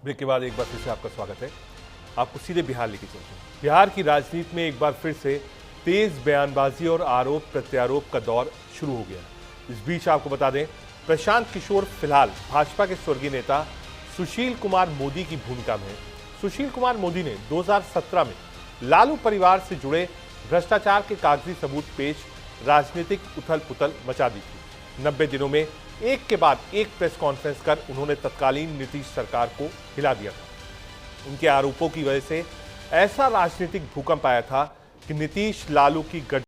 Break के बाद एक बार फिर से आपका स्वागत है। आपको सीधे बिहार लेके चलते हैं। बिहार की राजनीति में एक बार फिर से तेज बयानबाजी और आरोप प्रत्यारोप का दौर शुरू हो गया। इस बीच आपको बता दें, प्रशांत किशोर फिलहाल भाजपा के स्वर्गीय नेता सुशील कुमार मोदी की भूमिका में है। सुशील कुमार मोदी ने 2017 में लालू परिवार से जुड़े भ्रष्टाचार के कागजी सबूत पेश राजनीतिक उथल पुथल मचा दी थी। 90 दिनों में एक के बाद एक प्रेस कॉन्फ्रेंस कर उन्होंने तत्कालीन नीतीश सरकार को हिला दिया था। उनके आरोपों की वजह से ऐसा राजनीतिक भूकंप आया था कि नीतीश लालू की गठबंधन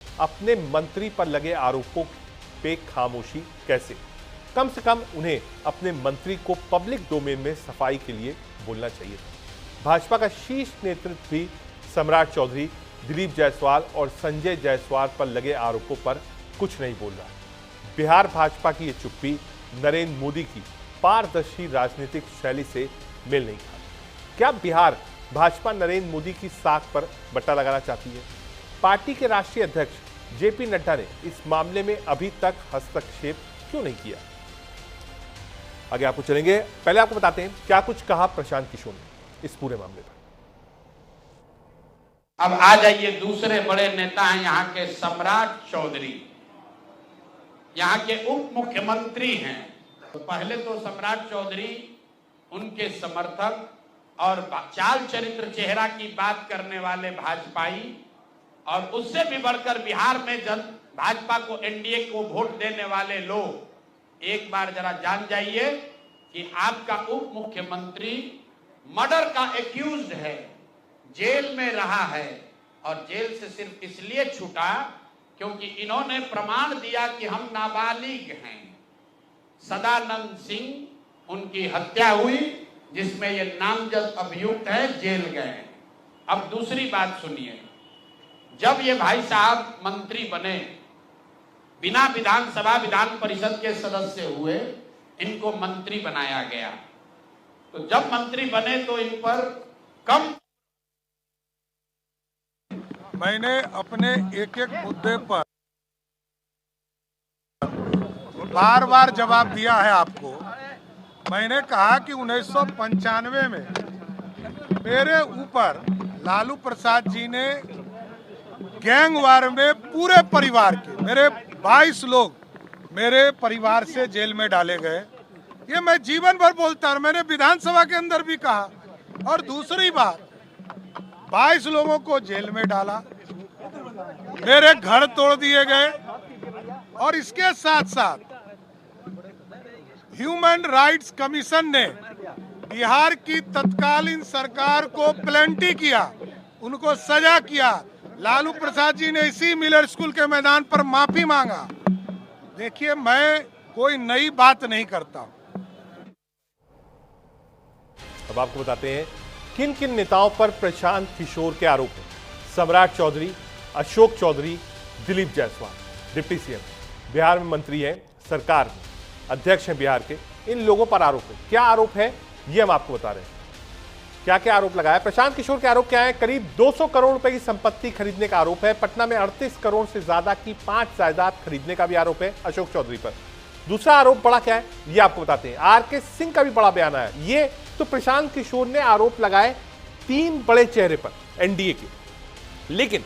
अपने मंत्री पर लगे आरोपों पे खामोशी कैसे? कम से कम उन्हें अपने मंत्री को पब्लिक डोमेन में सफाई के लिए बोलना चाहिए था। भाजपा का शीर्ष नेतृत्व भी सम्राट चौधरी, दिलीप जायसवाल और संजय जायसवाल पर लगे आरोपों पर कुछ नहीं बोल रहा। बिहार भाजपा की ये चुप्पी नरेंद्र मोदी की पारदर्शी राजनीतिक शैली से मेल नहीं खाती। क्या बिहार भाजपा नरेंद्र मोदी की साख पर बट्टा लगाना चाहती है? पार्टी के राष्ट्रीय अध्यक्ष जेपी नड्डा ने इस मामले में अभी तक हस्तक्षेप क्यों नहीं किया? आगे आपको चलेंगे। पहले आपको बताते हैं क्या कुछ कहा प्रशांत किशोर ने इस पूरे मामले पर। अब आ जाइए, दूसरे बड़े नेता हैं यहाँ के सम्राट चौधरी, यहाँ के उप मुख्यमंत्री हैं। तो पहले तो सम्राट चौधरी उनके समर्थक और चाल चरित्र चेहरा की बात करने वाले भाजपाई, और उससे भी बढ़कर बिहार में भाजपा को, एनडीए को वोट देने वाले लोग एक बार जरा जान जाइए कि आपका उप मुख्यमंत्री मर्डर का एक्यूज्ड है, जेल में रहा है, और जेल से सिर्फ इसलिए छूटा क्योंकि इन्होंने प्रमाण दिया कि हम नाबालिग हैं। सदानंद सिंह, उनकी हत्या हुई जिसमें ये नामजद अभियुक्त है, जेल गए। अब दूसरी बात सुनिए, जब ये भाई साहब मंत्री बने, बिना विधानसभा विधान परिषद के सदस्य हुए, इनको मंत्री बनाया गया। तो जब मंत्री बने तो इन पर कम, मैंने अपने एक एक मुद्दे पर बार बार जवाब दिया है आपको। मैंने कहा कि 1995 में मेरे ऊपर लालू प्रसाद जी ने गैंगवार में पूरे परिवार के, मेरे 22 लोग मेरे परिवार से जेल में डाले गए। ये मैं जीवन भर बोलता हूं, मैंने विधानसभा के अंदर भी कहा। और दूसरी बात, 22 लोगों को जेल में डाला, मेरे घर तोड़ दिए गए, और इसके साथ साथ ह्यूमन राइट्स कमीशन ने बिहार की तत्कालीन सरकार को प्लेंटी किया, उनको सजा किया। लालू प्रसाद जी ने इसी मिलर स्कूल के मैदान पर माफी मांगा। देखिए, मैं कोई नई बात नहीं करता। अब आपको बताते हैं किन किन नेताओं पर प्रशांत किशोर के आरोप हैं। सम्राट चौधरी, अशोक चौधरी, दिलीप जायसवाल, डिप्टी सीएम, बिहार में मंत्री हैं, सरकार में अध्यक्ष हैं बिहार के। इन लोगों पर आरोप है। क्या आरोप है ये हम आपको बता रहे हैं। क्या क्या आरोप लगाया। प्रशांत किशोर के आरोप क्या है? करीब 200 करोड़ रुपए की संपत्ति खरीदने का आरोप है। पटना में 38 करोड़ से ज्यादा की 5 जायदाद खरीदने का भी आरोप है अशोक चौधरी पर। दूसरा आरोप बड़ा क्या है ये आपको बताते हैं। आरके सिंह का भी बड़ा बयान आया। ये तो प्रशांत किशोर ने आरोप लगाए 3 बड़े चेहरे पर एनडीए के, लेकिन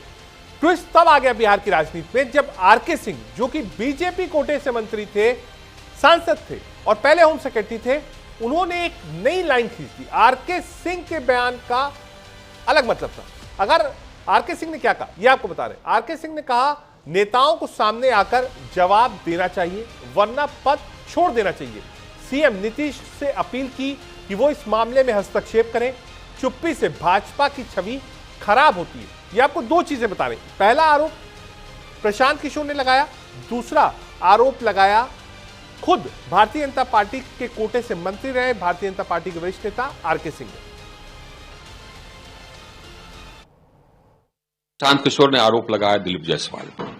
ट्विस्ट तब आ गया बिहार की राजनीति में जब आरके सिंह, जो कि बीजेपी कोटे से मंत्री थे, सांसद थे और पहले होम सेक्रेटरी थे, उन्होंने एक नई लाइन खींच दी। आरके सिंह के बयान का अलग मतलब था। अगर आरके सिंह ने क्या कहा ये आपको बता रहे हैं। आरके सिंह ने कहा नेताओं को सामने आकर जवाब देना चाहिए वरना पद छोड़ देना चाहिए। सीएम नीतीश से अपील की कि वो इस मामले में हस्तक्षेप करें। चुप्पी से भाजपा की छवि खराब होती है। ये आपको 2 चीजें बता रहे हैं। पहला आरोप प्रशांत किशोर ने लगाया, दूसरा आरोप लगाया खुद भारतीय जनता पार्टी के कोटे से मंत्री रहे भारतीय जनता पार्टी के वरिष्ठ नेता आरके सिंह ने। प्रशांत किशोर ने आरोप लगाया दिलीप जायसवाल पर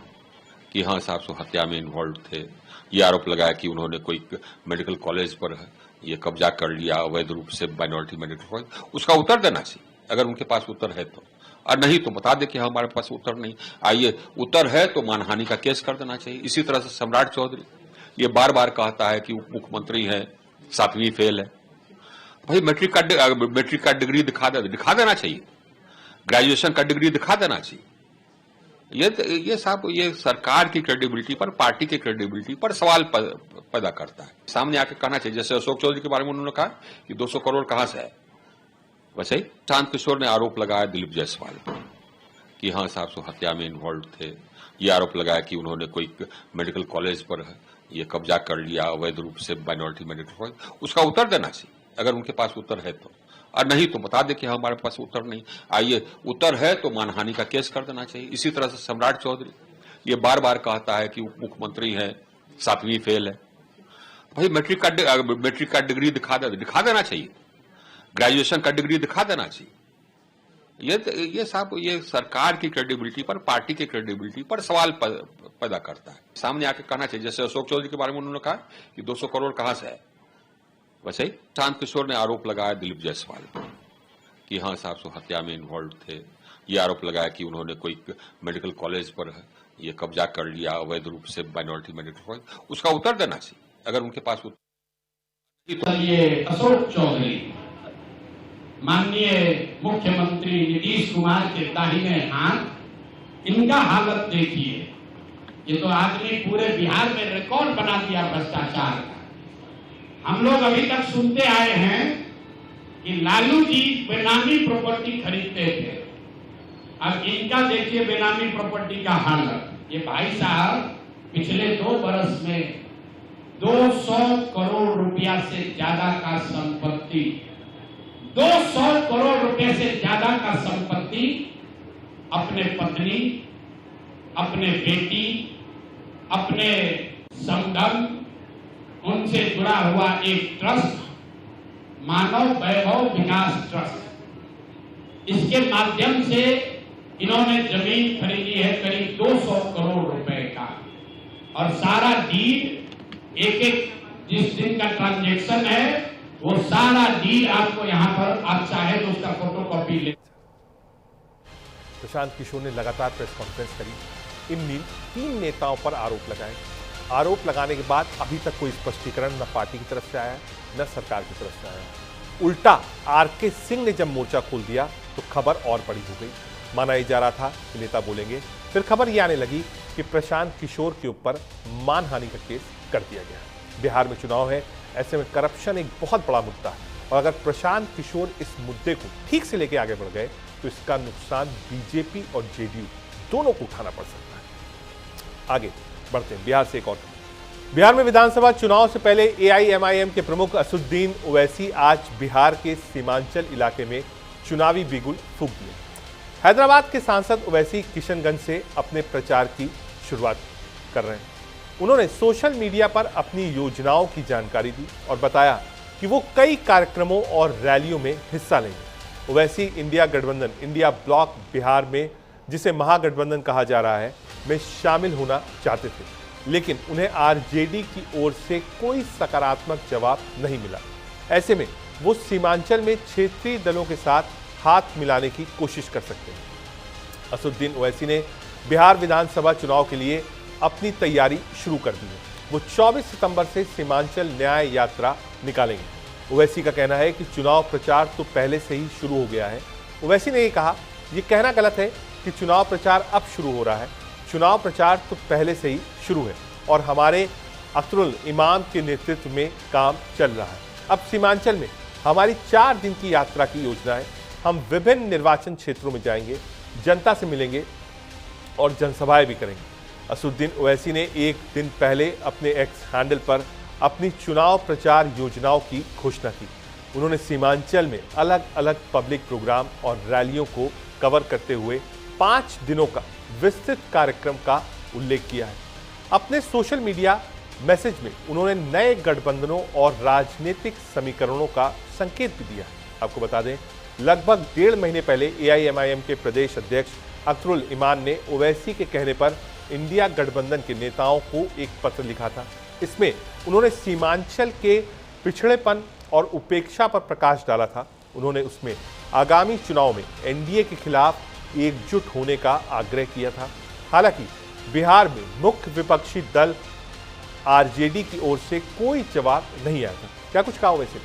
कि हाँ साहब सो हत्या में इन्वॉल्व थे। ये आरोप लगाया कि उन्होंने कोई मेडिकल कॉलेज पर ये कब्जा कर लिया अवैध रूप से, माइनॉरिटी मेडिकल कॉलेज। उसका उत्तर देना चाहिए अगर उनके पास उत्तर है तो, और नहीं तो बता दे कि हमारे पास उत्तर नहीं। आइए उत्तर है तो मानहानि का केस कर देना चाहिए। इसी तरह से सम्राट चौधरी ये बार बार कहता है कि उप मुख्यमंत्री है, 7वीं फेल है। भाई मैट्रिक का डिग्री दिखा देना चाहिए, ग्रेजुएशन का डिग्री दिखा देना चाहिए। ये साहब ये सरकार की क्रेडिबिलिटी पर, पार्टी की क्रेडिबिलिटी पर सवाल पैदा करता है। सामने आके कहना चाहिए, जैसे अशोक चौधरी के बारे में उन्होंने कहा कि 200 करोड़ कहां से है, वैसे ही प्रशांत किशोर ने आरोप लगाया दिलीप जायसवाल पर कि हाँ साहब सो हत्या में इन्वॉल्व थे। ये आरोप लगाया कि उन्होंने कोई मेडिकल कॉलेज पर ये कब्जा कर लिया अवैध रूप से, माइनॉरिटी मेडिकल कॉलेज। उसका उत्तर देना चाहिए अगर उनके पास उत्तर है तो, और नहीं तो बता दे कि हमारे पास उत्तर नहीं। आइए उत्तर है तो मानहानि का केस कर देना चाहिए। इसी तरह से सम्राट चौधरी ये बार बार कहता है कि उप मुख्यमंत्री है, 7वीं फेल है। भाई मैट्रिक का डिग्री दिखा देना चाहिए, ग्रेजुएशन का डिग्री दिखा देना चाहिए। ये साहब ये सरकार की क्रेडिबिलिटी पर, पार्टी की क्रेडिबिलिटी पर सवाल पैदा करता है। सामने आके कहना चाहिए, जैसे अशोक चौधरी के बारे में उन्होंने कहा कि 200 करोड़ कहां से है, वैसे ही प्रशांत किशोर ने आरोप लगाया दिलीप जायसवाल पर कि हाँ साहब सो हत्या में इन्वॉल्व थे। ये आरोप लगाया कि उन्होंने कोई मेडिकल कॉलेज पर ये कब्जा कर लिया अवैध रूप से, माइनॉरिटी मेडिकल कॉलेज। उसका उत्तर देना चाहिए अगर उनके पास उत्तर। ये अशोक चौधरी माननीय मुख्यमंत्री नीतीश कुमार के दाहिने हाथ, इनका हालत देखिए। ये तो आदमी पूरे बिहार में रिकॉर्ड बना दिया भ्रष्टाचार का। हम लोग अभी तक सुनते आए हैं कि लालू जी बेनामी प्रॉपर्टी खरीदते थे, अब इनका देखिए बेनामी प्रॉपर्टी का हालत। ये भाई साहब पिछले 2 बरस में 200 करोड़ रुपया से ज्यादा का संपत्ति, 200 करोड़ रुपए से ज्यादा का संपत्ति अपने पत्नी, अपने बेटी, अपने समधन, उनसे जुड़ा हुआ एक ट्रस्ट, मानव वैभव विकास ट्रस्ट, इसके माध्यम से इन्होंने जमीन खरीदी है करीब 200 करोड़ रुपए का। और सारा डीड एक जिस दिन का ट्रांजैक्शन है वो सारा डीड आपको यहाँ पर, आप चाहे तो उसका फोटोकॉपी ले। प्रशांत किशोर ने लगातार प्रेस कॉन्फ्रेंस करी। इन 3 नेताओं पर आरोप लगाए। आरोप लगाने के बाद अभी तक कोई स्पष्टीकरण न पार्टी की तरफ से आया न सरकार की तरफ से आया। उल्टा आरके सिंह ने जब मोर्चा खोल दिया तो खबर और बड़ी हो गई। माना ही जा रहा था कि नेता बोलेंगे, फिर खबर ये आने लगी कि प्रशांत किशोर के ऊपर मानहानि का केस कर दिया गया। बिहार में चुनाव है, ऐसे में करप्शन एक बहुत बड़ा मुद्दा है और अगर प्रशांत किशोर इस मुद्दे को ठीक से लेके आगे बढ़ गए तो इसका नुकसान बीजेपी और जेडीयू दोनों को उठाना पड़ सकता है। आगे बढ़ते हैं बिहार से एक और। बिहार में विधानसभा चुनाव से पहले एआईएमआईएम के प्रमुख असदुद्दीन ओवैसी आज बिहार के सीमांचल इलाके में चुनावी बिगुल फूंक दिए। हैदराबाद के सांसद ओवैसी किशनगंज से अपने प्रचार की शुरुआत कर रहे हैं। उन्होंने सोशल मीडिया पर अपनी योजनाओं की जानकारी दी और बताया कि वो कई कार्यक्रमों और रैलियों में हिस्सा लेंगे। ओवैसी इंडिया गठबंधन, इंडिया ब्लॉक बिहार में जिसे महागठबंधन कहा जा रहा है, में शामिल होना चाहते थे, लेकिन उन्हें आरजेडी की ओर से कोई सकारात्मक जवाब नहीं मिला। ऐसे में वो सीमांचल में क्षेत्रीय दलों के साथ हाथ मिलाने की कोशिश कर सकते हैं। असदुद्दीन ओवैसी ने बिहार विधानसभा चुनाव के लिए अपनी तैयारी शुरू कर दी है। वो 24 सितंबर से सीमांचल न्याय यात्रा निकालेंगे। ओवैसी का कहना है कि चुनाव प्रचार तो पहले से ही शुरू हो गया है। ओवैसी ने ये कहा, ये कहना गलत है कि चुनाव प्रचार अब शुरू हो रहा है। चुनाव प्रचार तो पहले से ही शुरू है और हमारे अख्तरुल इमाम के नेतृत्व में काम चल रहा है। अब सीमांचल में हमारी 4 दिन की यात्रा की योजना है। हम विभिन्न निर्वाचन क्षेत्रों में जाएंगे, जनता से मिलेंगे और जनसभाएं भी करेंगे। असदुद्दीन ओवैसी ने एक दिन पहले अपने एक्स हैंडल पर अपनी चुनाव प्रचार योजनाओं की घोषणा की। उन्होंने सीमांचल में अलग अलग पब्लिक प्रोग्राम और रैलियों को कवर करते हुए 5 दिनों का विस्तृत कार्यक्रम का उल्लेख किया है। अपने सोशल मीडिया मैसेज में उन्होंने नए गठबंधनों और राजनीतिक समीकरणों का संकेत भी दिया है। आपको बता दें, लगभग 1.5 महीने पहले एआईएमआईएम के प्रदेश अध्यक्ष अख्तरुल इमान ने ओवैसी के कहने पर इंडिया गठबंधन के नेताओं को एक पत्र लिखा था। इसमें उन्होंने सीमांचल के पिछड़ेपन और उपेक्षा पर प्रकाश डाला था। उन्होंने उसमें आगामी चुनाव में एनडीए के खिलाफ एकजुट होने का आग्रह किया था। हालांकि बिहार में मुख्य विपक्षी दल आरजेडी की ओर से कोई जवाब नहीं आया था। क्या कुछ कहा वैसे?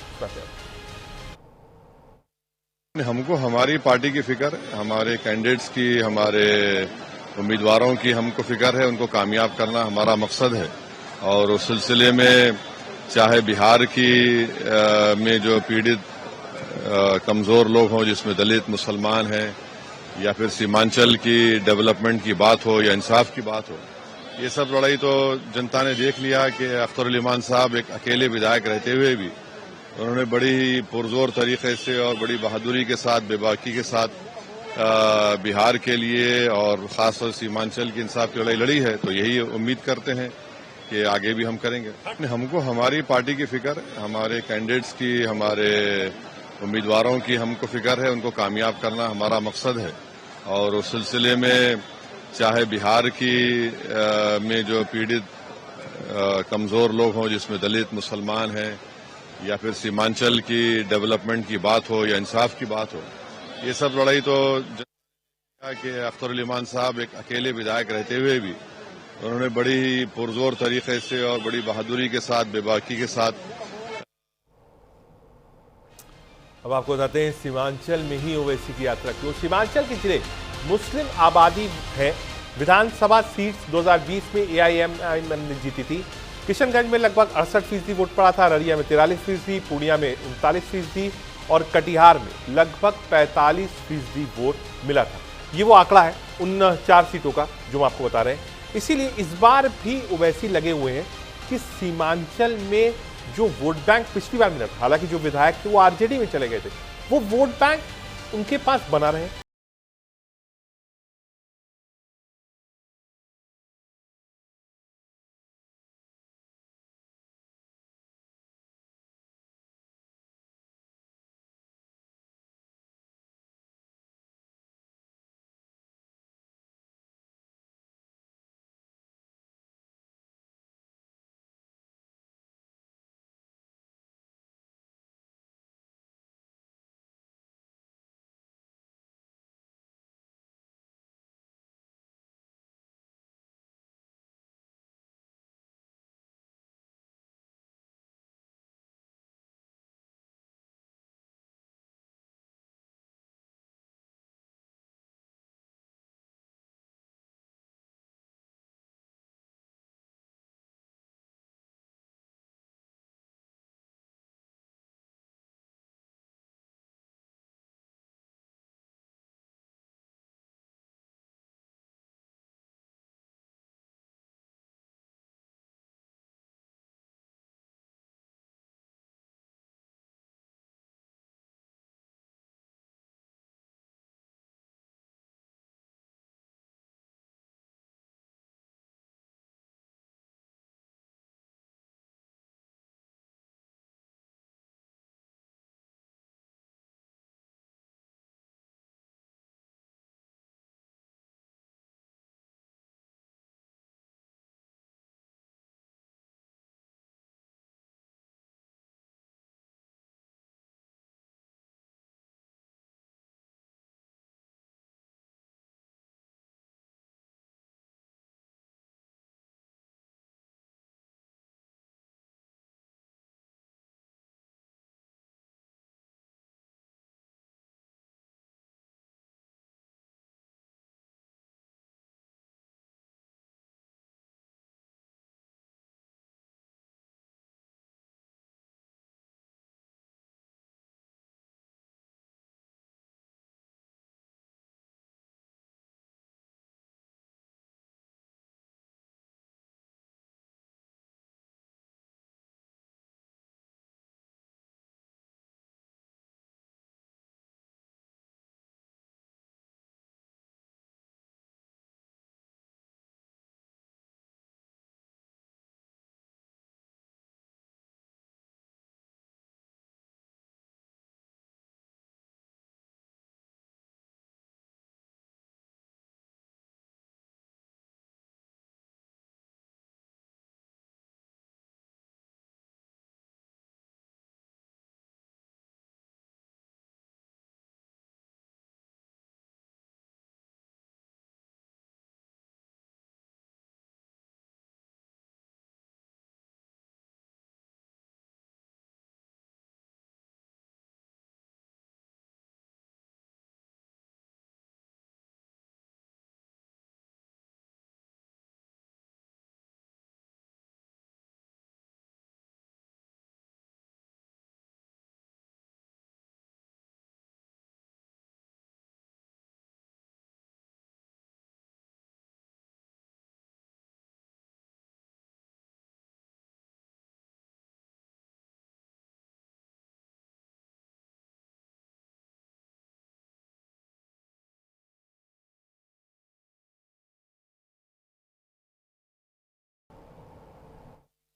हमको हमारी पार्टी की फिक्र, हमारे कैंडिडेट्स की, हमारे उम्मीदवारों की हमको फिक्र है। उनको कामयाब करना हमारा मकसद है और उस सिलसिले में चाहे बिहार की में जो पीड़ित कमजोर लोग हों, जिसमें दलित, मुसलमान हैं, या फिर सीमांचल की डेवलपमेंट की बात हो या इंसाफ की बात हो, ये सब लड़ाई तो जनता ने देख लिया कि अख्तरुल इमान साहब एक अकेले विधायक रहते हुए भी उन्होंने बड़ी पुरजोर तरीके से और बड़ी बहादुरी के साथ, बेबाकी के साथ बिहार के लिए और खासतौर सीमांचल की इंसाफ की लड़ाई लड़ी है। तो यही उम्मीद करते हैं कि आगे भी हम करेंगे। हमको हमारी पार्टी की फिक्र, हमारे कैंडिडेट्स की, हमारे उम्मीदवारों की हमको फिक्र है। उनको कामयाब करना हमारा मकसद है और उस सिलसिले में चाहे बिहार की में जो पीड़ित कमजोर लोग हों, जिसमें दलित, मुसलमान हैं, या फिर सीमांचल की डेवलपमेंट की बात हो या इंसाफ की बात हो, ये सब लड़ाई तो कि अख्तरुल इमान साहब एक अकेले विधायक रहते हुए भी उन्होंने बड़ी पुरजोर तरीके से और बड़ी बहादुरी के साथ, बेबाकी के साथ। अब आपको बताते हैं सीमांचल में ही ओवैसी की यात्रा क्यों। सीमांचल के जिले मुस्लिम आबादी है। विधानसभा सीट्स 2020 में एआईएमआईएम ने जीती थी। किशनगंज में लगभग 68% वोट पड़ा था, अररिया में 43%, पूर्णिया में 39% और कटिहार में लगभग 45% वोट मिला था। ये वो आंकड़ा है उन 4 सीटों का जो हम आपको बता रहे हैं। इसीलिए इस बार भी ओवैसी लगे हुए हैं कि सीमांचल में जो वोट बैंक पिछली बार मिला था, हालांकि जो विधायक थे वो आरजेडी में चले गए थे, वो वोट बैंक उनके पास बना रहे।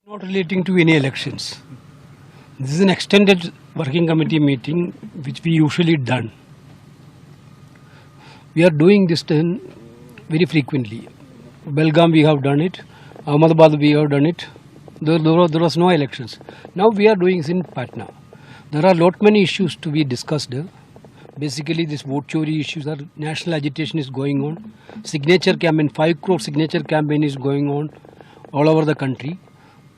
Not relating to any elections. This is an extended working committee meeting which we usually done. We are doing this then very frequently. Belgaum we have done it. Ahmedabad we have done it. There was no elections. Now we are doing it in Patna. There are lot many issues to be discussed there. Basically this vote chori issues are national agitation is going on. Signature campaign, 5 crore signature campaign is going on all over the country.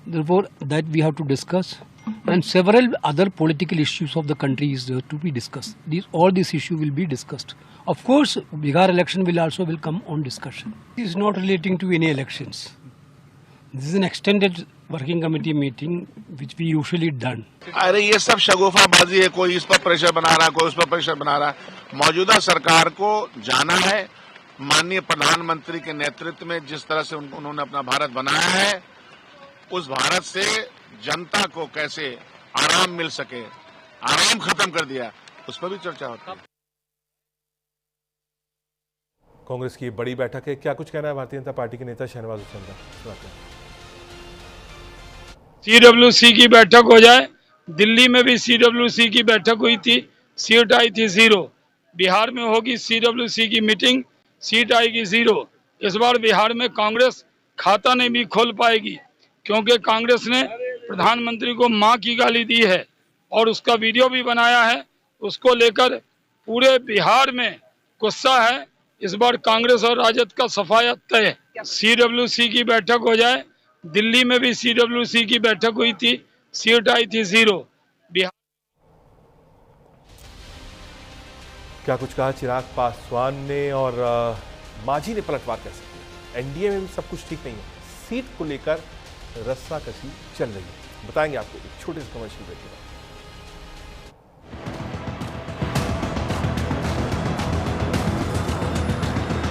Therefore that we have to discuss. And several other political issues of the country is there to be discussed. All these issues will be discussed. Of course, Bihar election will come on discussion. This is not relating to any elections. This is an extended working committee meeting which we usually done. अरे ये सब शगुफाबाजी है, कोई इस पर pressure बना रहा है, कोई उस पर प्रेशर बना रहा है। मौजूदा सरकार को जाना है, माननीय प्रधानमंत्री के नेतृत्व में जिस तरह से उन्होंने अपना भारत बनाया है, उस भारत से जनता को कैसे आराम मिल सके, आराम खत्म कर दिया, उस पर भी चर्चा होती है। कांग्रेस की बड़ी बैठक है, क्या कुछ कहना है भारतीय जनता पार्टी के नेता शहनवाज हुसैन का? CWC की बैठक हो जाए। दिल्ली में भी CWC की बैठक हुई थी, सीट आई थी 0। बिहार में होगी CWC की मीटिंग, सीट आएगी 0। इस बार बिहार में कांग्रेस खाता नहीं भी खोल पाएगी, क्योंकि कांग्रेस ने प्रधानमंत्री को मां की गाली दी है और उसका वीडियो भी बनाया है। उसको लेकर पूरे बिहार में गुस्सा है। इस बार कांग्रेस और राजद का सफाया तय है। CWC की बैठक हो जाए। दिल्ली में भी CWC की बैठक हुई थी, सीट आई थी 0। बिहार क्या कुछ कहा चिराग पासवान ने और मांझी ने पलटवार कर सकते हैं। एनडीए में भी सब कुछ ठीक नहीं है, सीट को लेकर रस्साकशी चल रही है। बताएंगे आपको एक छोटे से कमर्शियल ब्रेक के बाद।